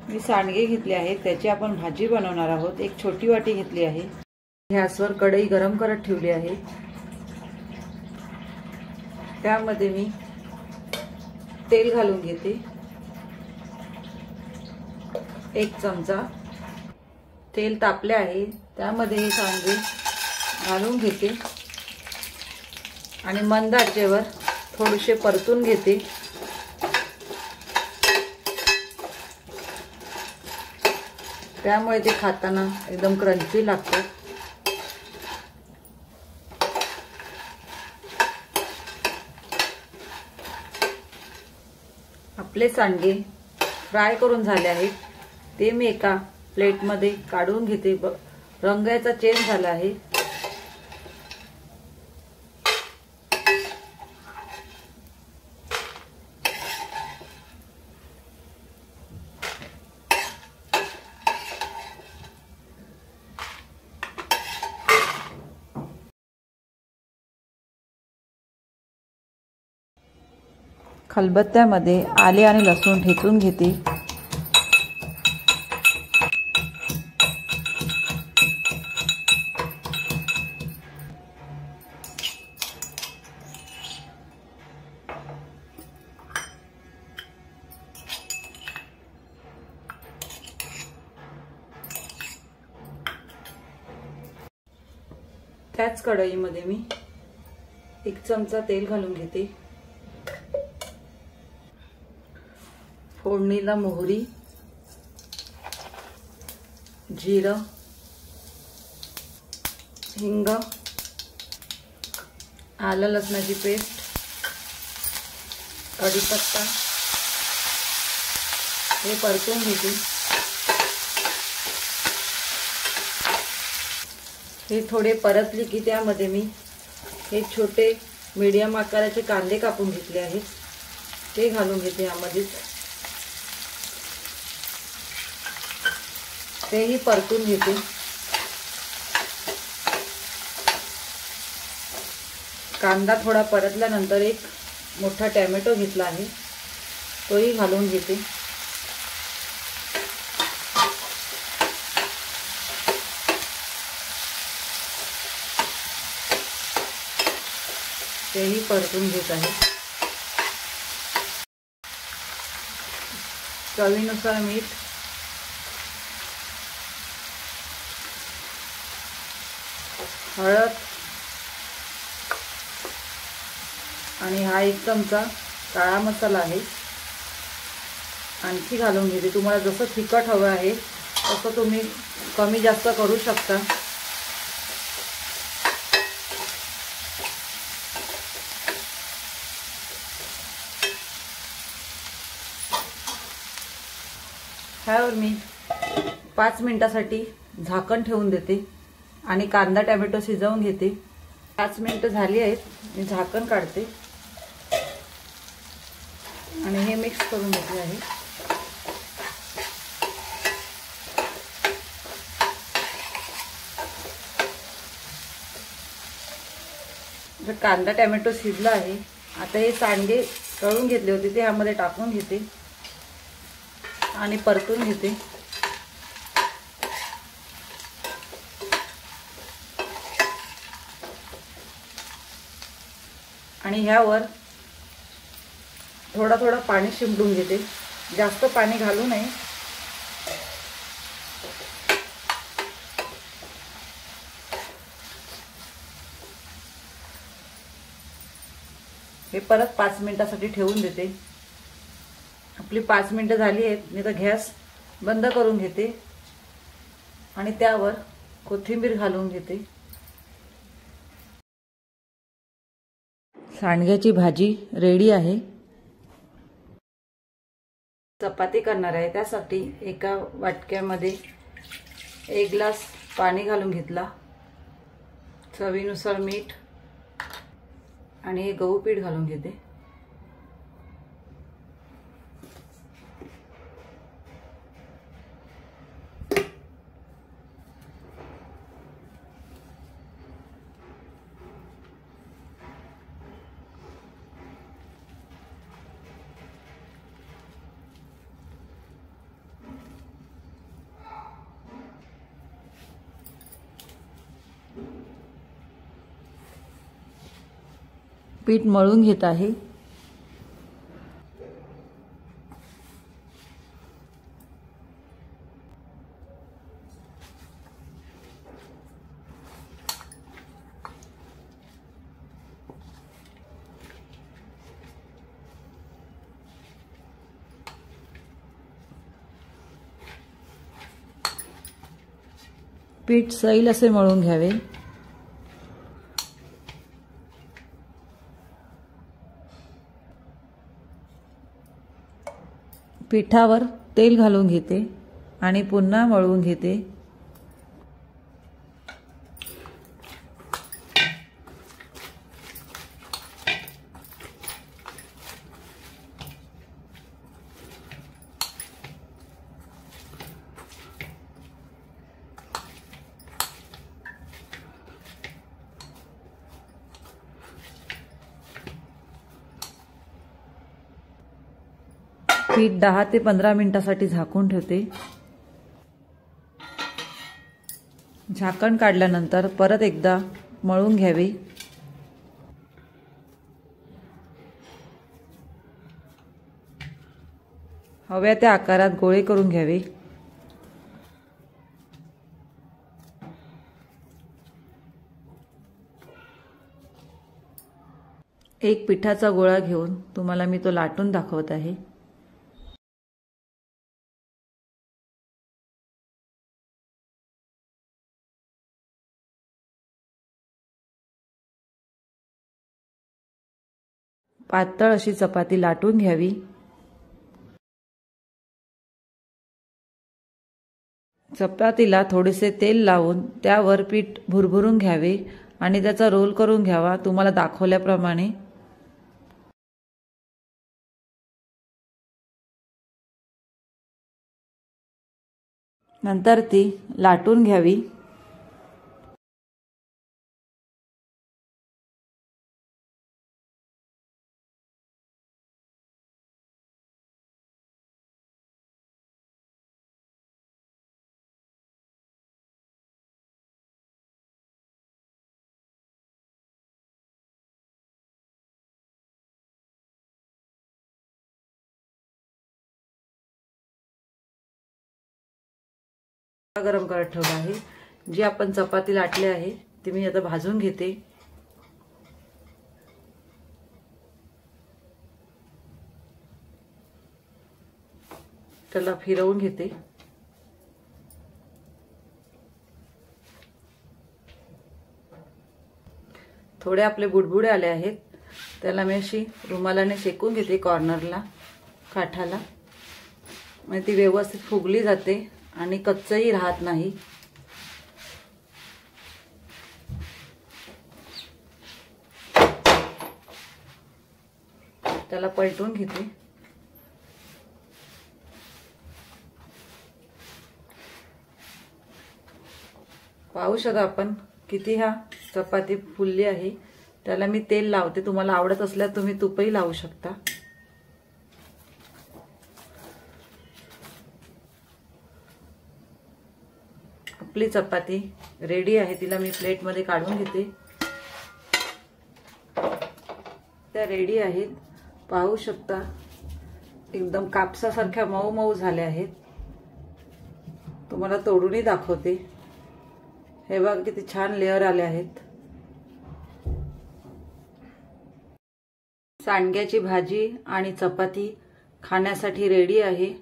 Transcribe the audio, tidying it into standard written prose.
मी सांडगे घेतले आहेत, त्याची आपण भाजी बनवणार आहोत। एक छोटी वाटी घेतली आहे। गॅसवर कढई गरम करत ठेवली आहे। त्यामध्ये मी तेल घालून घेते। 1 चमचा तेल तापले आहे, त्यामध्ये हे सांडगे घालून घेते आणि मंद आचेवर थोडेसे परतून घेते। त्यामुळे ते खाताना एकदम क्रंची लागतात। आपले सांडगे फ्राय करून झाले आहेत, ते मी एका प्लेटमध्ये काढून घेते। रंग याचा चेंज झाला आहे। खलबत्त्यामध्ये आले आणि लसूण ठेचून घेते। त्याच कढईमध्ये मी 1 चमचा तेल घालून घेते। फोडणीला मोहरी, जिरं, हिंग, आलं लसणाची पेस्ट, कढीपत्ता हे परतून घेते। हे थोडे परतले की त्यामध्ये मी हे छोटे मीडियम आकाराचे कांदे कापून घेतले आहेत, ते घालून घेते। यामध्ये तेही परतून घेते। कांदा थोडा परतल्यानंतर एक मोठा टोमॅटो घेतला आहे, तोही घालून घेते। तेही परतून घेत आहे। चवीनुसार मीठ, हळद आणि हा 1 चमचा काळा मसाला आहे, आणखी घालून घेते। तुम्हाला जसं तिखट हवं आहे तसं तुम्ही कमी जास्त करू शकता। ह्यावर मी 5 मिनिटांसाठी झाकण ठेवून देते आणि कांदा टोमॅटो शिजवून घेते। 5 मिनिटं झाली आहेत, मी झाकण काढते आणि हे मिक्स करून घेतले आहे। कांदा टोमॅटो शिजला आहे। आता हे सांडगे तळून घेतले होते ते यामध्ये टाकून घेते आणि परतून घेते। आणि ह्यावर थोडा थोडा पाणी शिंपडून घेते, जास्त पाणी घालू नये। हे परत 5 मिनिटांसाठी ठेवून देते। आपली 5 मिनिटं झाली आहेत, मी तर गॅस बंद करून घेते आणि त्यावर कोथिंबीर घालून घेते। सांडग्याची भाजी रेडी आहे। चपाती करणार आहे, त्यासाठी एका वाटक्यामध्ये 1 ग्लास पाणी घालून घेतला, चवीनुसार मीठ आणि हे गहू पीठ घालून घेते। पीठ मळून घेत आहे। पीठ सैल असे मळून घ्यावे। पिठावर तेल घालून घेते आणि पुन्हा मळून घेते। पीठ 10 ते 15 मिनिटांसाठी झाकून ठेवते। झाकण काढल्यानंतर परत एकदा मळून घ्यावे। हव्या त्या आकारात गोळे करून घ्यावे। एक पिठाचा गोळा घेऊन तुम्हाला मी तो लाटून दाखवत आहे। पातळ अशी चपाती लाटून घ्यावी। चपातीला थोडेसे तेल लावून त्यावर पीठ भुरभुरून घ्यावे आणि त्याचा रोल करून घ्यावा तुम्हाला दाखवल्याप्रमाणे। नंतर ती लाटून घ्यावी। गरम करत ठेवला आहे। जी आपण चपाती लाटली आहे ती मी आता भाजून घेते। त्याला फिरवून घेते। थोडे आपले बुडबुडे आले आहेत, त्याला मी अशी रुमालाने शेकून घेते कॉर्नरला, काठाला, म्हणजे ती व्यवस्थित फुगली जाते आणि कच्चही राहत नाही। त्याला पलटून घेते। पाहू शकता आपण किती हा चपाती फुलली आहे। त्याला मी तेल लावते, तुम्हाला आवडत असल्यास तुम्ही तूपही लावू शकता। आपली चपाती रेडी आहे, तिला मी प्लेट मध्ये काढून घेते। त्या रेडी आहेत, पाहू शकता एकदम कापसासारख्या मऊ मऊ झाल्या आहेत। तुम्हाला तोडूनही दाखवते। हे बघा किती छान लेयर आले आहेत। सांडग्याची भाजी आणि चपाती खाण्यासाठी रेडी आहे।